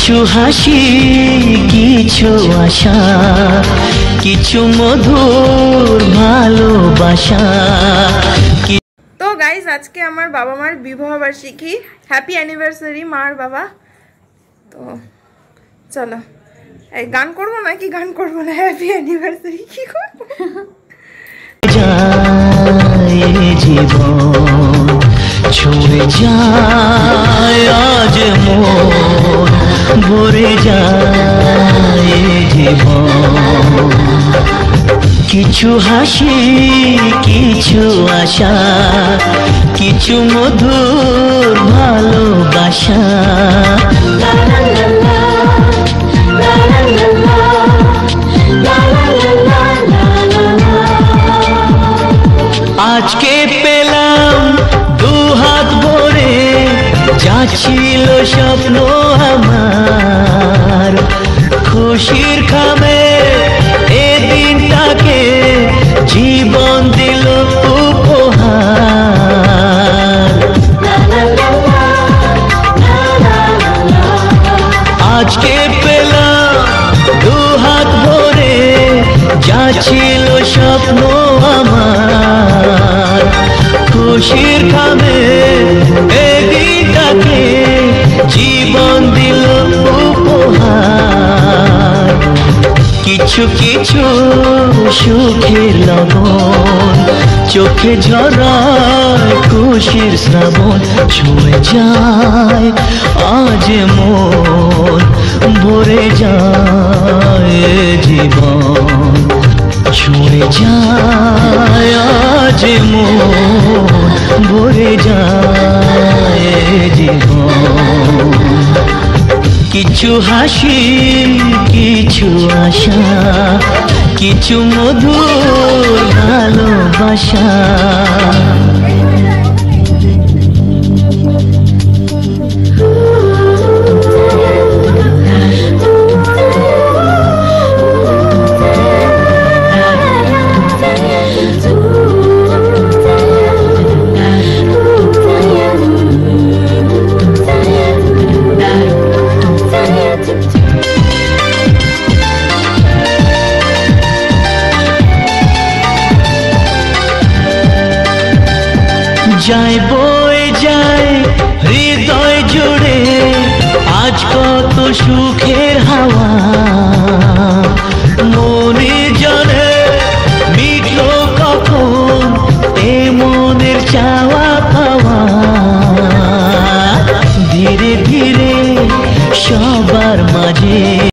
কিছু হাসি কিছু আশা কিছু মধুর ভালোবাসা। তো গাইস আজকে আমার বাবা মার বিবাহ বার্ষিকী, হ্যাপি অ্যানিভার্সারি মার বাবা। তো চলো এই গান করবো নাকি গান করবো না, হ্যাপি অ্যানিভার্সারি কি করবো। জীবন ছুঁয়ে যায় আজ মন, ভরে যায় জীবন। কিছু হাসি কিছু আশা কিছু মধুর ভালোবাসা। আজকে পেলাম দু হাত ভরে যা ছিল স্বপ্ন আমার, খুশির খামে এ দিনটাকে জীবন দিল উপহার। আজকে পেলাম দু হাত ভরে যা ছিল স্বপ্ন আমার, খুশির খামে এ দিনটাকে জীবন দিল উপহার। কিছু কিছু সুখের লবণ চোখে ঝরায় খুশির শ্রাবণ, ছুঁয়ে যায় আজ মন, ভরে যায় জীবন। ছুঁয়ে যায় আজ মন, ভরে যায় জীবন। কিছু হাসি কিছু আশা কিছু মধুর ভালোবাসা। যায় বয়ে যায় হৃদয় জুড়ে আজ কত সুখে